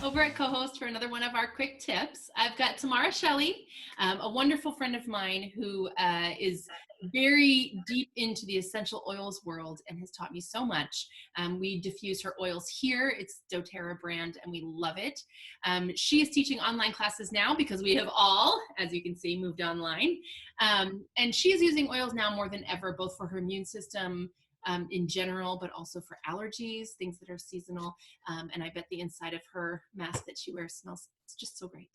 over at Cohost for another one of our quick tips. I've got Tamara Shelley, a wonderful friend of mine who is very deep into the essential oils world and has taught me so much. We diffuse her oils here. It's doTERRA brand and we love it. She is teaching online classes now because we have all, as you can see, moved online. And she is using oils now more than ever, both for her immune system, in general, but also for allergies, things that are seasonal. And I bet the inside of her mask that she wears smells just so great.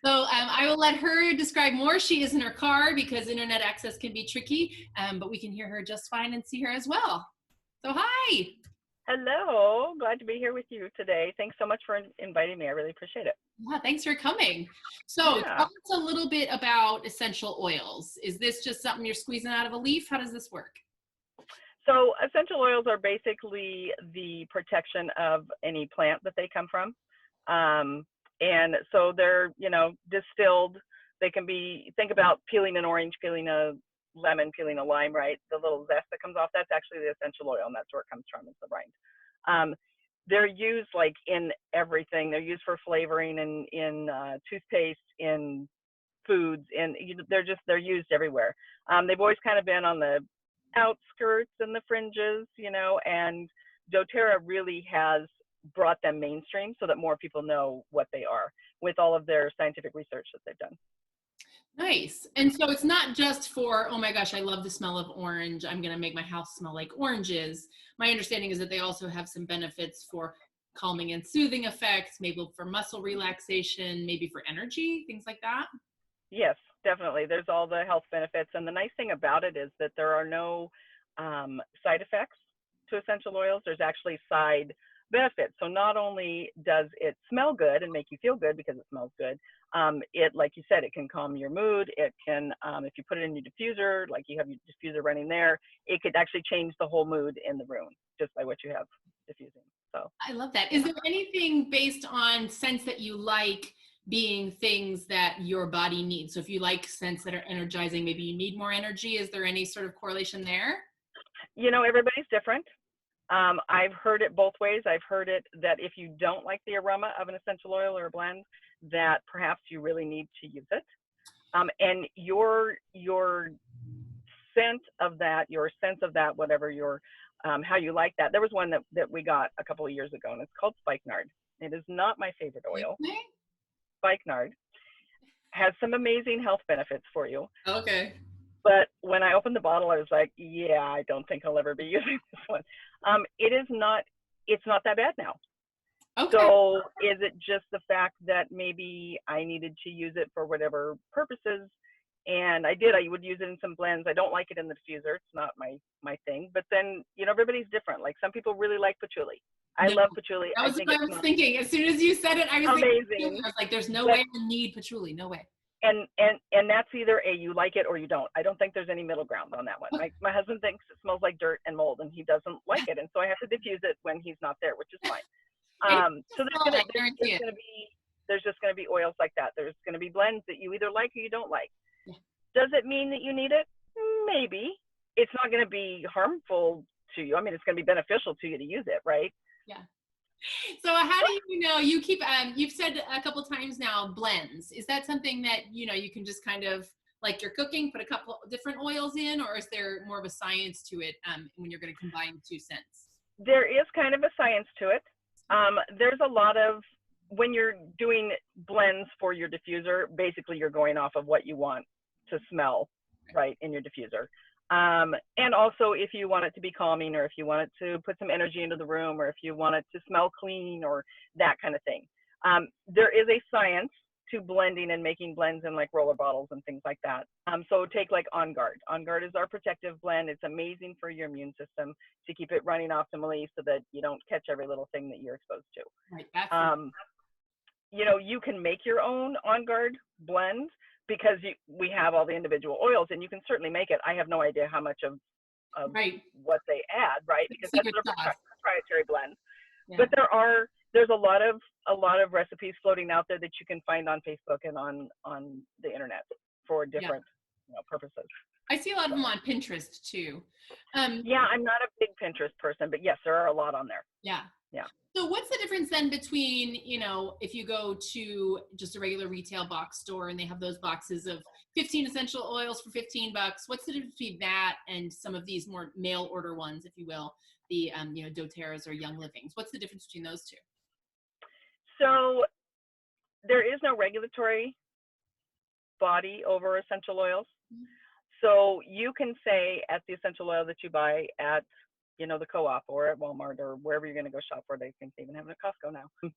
So I will let her describe more. She is in her car because internet access can be tricky, but we can hear her just fine and see her as well. So hi. Hello, glad to be here with you today. Thanks so much for inviting me. I really appreciate it. Yeah, thanks for coming. So tell us a little bit about essential oils. Is this just something you're squeezing out of a leaf? How does this work? So essential oils are basically the protection of any plant that they come from. And so they're, you know, distilled. They can be, think about peeling an orange, peeling a lemon, peeling a lime, right? The little zest that comes off, that's actually the essential oil, and that's where it comes from, is the rind. They're used like in everything. They're used for flavoring and in toothpaste, in foods, and they're used everywhere. They've always kind of been on the outskirts and the fringes, you know, and doTERRA really has brought them mainstream so that more people know what they are with all of their scientific research that they've done. Nice. And so it's not just for, oh my gosh, I love the smell of orange, I'm going to make my house smell like oranges. My understanding is that they also have some benefits for calming and soothing effects, maybe for muscle relaxation, maybe for energy, things like that. Yes, definitely. There's all the health benefits. And the nice thing about it is that there are no side effects to essential oils. There's actually side benefits. So not only does it smell good and make you feel good because it smells good, it, like you said, it can calm your mood. It can, if you put it in your diffuser, like you have your diffuser running there, it could actually change the whole mood in the room just by what you have diffusing. So I love that. Is there anything based on scents that you like being things that your body needs? So if you like scents that are energizing, maybe you need more energy. Is there any sort of correlation there? You know, everybody's different. I've heard it both ways. I've heard it that if you don't like the aroma of an essential oil or a blend, that perhaps you really need to use it. And your scent of that, your sense of that, whatever your, how you like that. There was one that we got a couple of years ago, and it's called SPIKENARD. It is not my favorite oil. Okay. SPIKENARD has some amazing health benefits for you. Okay. But when I opened the bottle, I was like, yeah, I don't think I'll ever be using this one. It's not that bad now. Okay. So is it just the fact that maybe I needed to use it for whatever purposes? And I would use it in some blends. I don't like it in the diffuser. It's not my thing. But then, you know, everybody's different. Like some people really like patchouli. I love patchouli. That was what I was thinking. As soon as you said it, I was amazing. Thinking, I was like, there's no way I need patchouli. No way. And that's either you like it or you don't. I don't think there's any middle ground on that one. My husband thinks it smells like dirt and mold, and he doesn't like it, and so I have to diffuse it when he's not there, which is fine. So there's just gonna be oils like that. There's gonna be blends that you either like or you don't like. Yeah. Does it mean that you need it? Maybe. It's not gonna be harmful to you. I mean, it's gonna be beneficial to you to use it, right? Yeah. So how do you know, you keep, you've said a couple times now, blends. Is that something that, you know, you can just kind of, like you're cooking, put a couple different oils in, or is there more of a science to it when you're going to combine two scents? There is kind of a science to it. There's a lot of, when you're doing blends for your diffuser, basically you're going off of what you want to smell, right, in your diffuser. And also if you want it to be calming, or if you want it to put some energy into the room, or if you want it to smell clean, or that kind of thing. There is a science to blending and making blends in like roller bottles and things like that. So take like ONGUARD. ONGUARD is our protective blend. It's amazing for your immune system to keep it running optimally so that you don't catch every little thing that you're exposed to. Right, you know, you can make your own ONGUARD blend, because we have all the individual oils, and you can certainly make it. I have no idea how much of right. what they add, right? Because that's their proprietary blend. Yeah. But there's a lot of recipes floating out there that you can find on Facebook and on the internet for different purposes. I see a lot of them on Pinterest too. Yeah, I'm not a big Pinterest person, but yes, there are a lot on there. Yeah. Yeah. So what's the difference then between, you know, if you go to just a regular retail box store and they have those boxes of 15 essential oils for $15, what's the difference between that and some of these more mail order ones, if you will, the, you know, doTERRAs or Young Livings? What's the difference between those two? So there is no regulatory body over essential oils. So you can say at the essential oil that you buy at, you know, the co-op or at Walmart or wherever you're going to go shop, or they think they even have it at Costco now.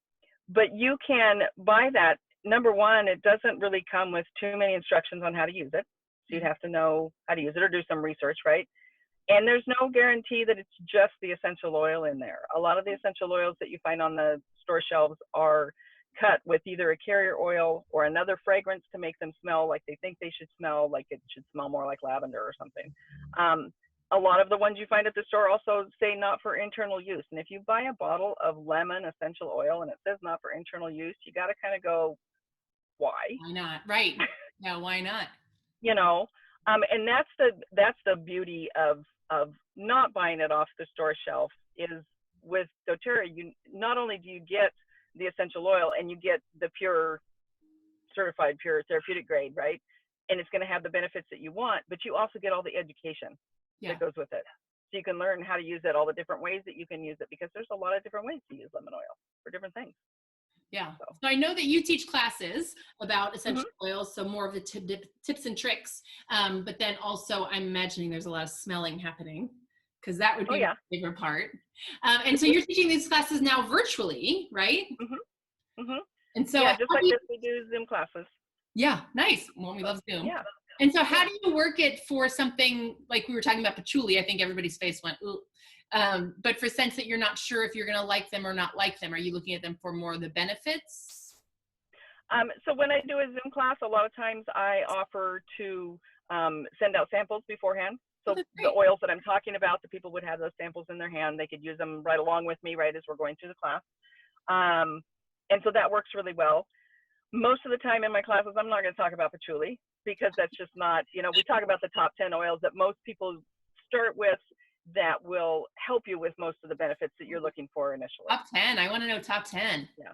But you can buy that. Number one, it doesn't really come with too many instructions on how to use it. So you'd have to know how to use it or do some research, right? And there's no guarantee that it's just the essential oil in there. A lot of the essential oils that you find on the store shelves are cut with either a carrier oil or another fragrance to make them smell like they think they should smell, like it should smell more like lavender or something. A lot of the ones you find at the store also say not for internal use. And if you buy a bottle of lemon essential oil and it says not for internal use, you got to kind of go, why? Why not? Right. Yeah, why not? You know, and that's the beauty of not buying it off the store shelf is with doTERRA, you not only do you get the essential oil and you get the pure, certified pure therapeutic grade, right? And it's going to have the benefits that you want, but you also get all the education that goes with it. So you can learn how to use it, all the different ways that you can use it, because there's a lot of different ways to use lemon oil for different things. Yeah. So I know that you teach classes about essential oils, so more of the tips and tricks. But then also I'm imagining there's a lot of smelling happening, because that would be my favorite part. And so you're teaching these classes now virtually, right? And so yeah, just like this, we do Zoom classes. Yeah, nice. Well, we love Zoom. Yeah. And so how do you work it for something like we were talking about patchouli? I think everybody's face went, ooh. But for sense that you're not sure if you're going to like them or not like them, are you looking at them for more of the benefits? So when I do a Zoom class, a lot of times I offer to send out samples beforehand. So the oils that I'm talking about, the people would have those samples in their hand. They could use them right along with me, right as we're going through the class. And so that works really well. Most of the time in my classes, I'm not going to talk about patchouli, because that's just not, you know, we talk about the top 10 oils that most people start with that will help you with most of the benefits that you're looking for initially. Top 10. I want to know top 10. Yeah.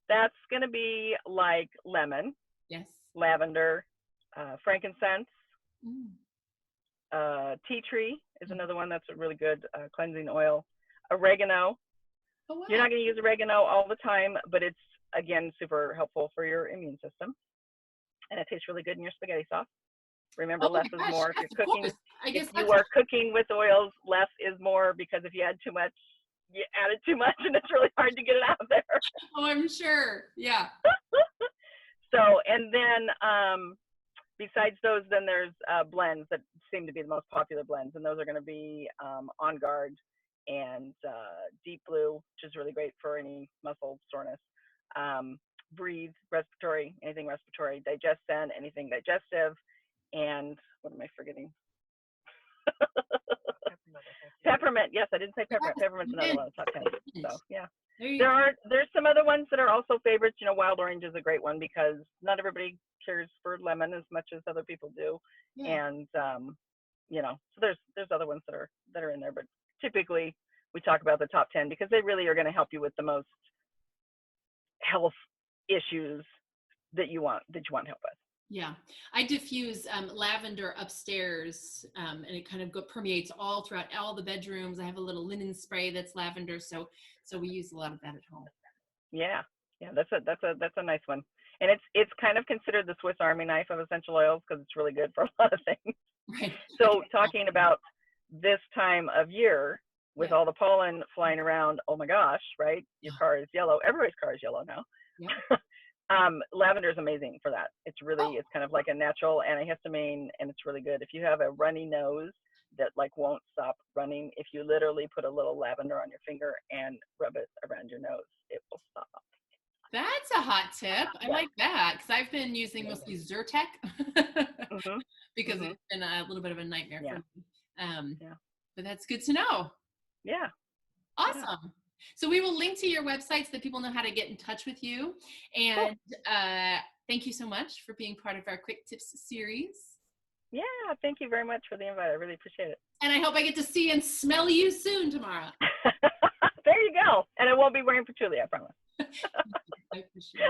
That's going to be like lemon. Yes. Lavender, frankincense, tea tree is another one that's a really good cleansing oil. Oregano. Oh, wow. You're not going to use oregano all the time, but it's, again, super helpful for your immune system. And it tastes really good in your spaghetti sauce. Remember, less is more. If you're cooking, if you are cooking with oils, less is more, because if you add too much, you added too much and it's really hard to get it out of there. Oh, I'm sure. Yeah. So, and then besides those, then there's blends that seem to be the most popular blends. And those are going to be ONGUARD and Deep Blue, which is really great for any muscle soreness. Breathe, respiratory, anything respiratory. DIGESTZEN, anything digestive. And what am I forgetting? Peppermint. Yes, I didn't say peppermint. Peppermint's another one of the top 10. So yeah, there's some other ones that are also favorites. You know, wild orange is a great one, because not everybody cares for lemon as much as other people do. And you know, so there's other ones that are in there, but typically we talk about the top 10 because they really are going to help you with the most health issues that you want help with. Yeah, I diffuse lavender upstairs, and it kind of permeates all throughout all the bedrooms. I have a little linen spray that's lavender, so we use a lot of that at home. Yeah, that's a nice one, and it's kind of considered the Swiss Army knife of essential oils, because it's really good for a lot of things. Right. So talking about this time of year with all the pollen flying around, oh my gosh, right? Your car is yellow. Everybody's car is yellow now. Yeah. Lavender is amazing for that. It's really, it's kind of like a natural antihistamine, and it's really good. If you have a runny nose that like won't stop running, if you literally put a little lavender on your finger and rub it around your nose, it will stop. That's a hot tip. I like that, because I've been using mostly Zyrtec because it's been a little bit of a nightmare for me. But that's good to know. Yeah. Awesome. So we will link to your website so that people know how to get in touch with you. And thank you so much for being part of our Quick Tips series. Yeah, thank you very much for the invite. I really appreciate it. And I hope I get to see and smell you soon, Tamara. There you go. And I won't be wearing patchouli, I promise. I appreciate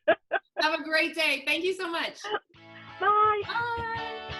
it. Have a great day. Thank you so much. Bye. Bye.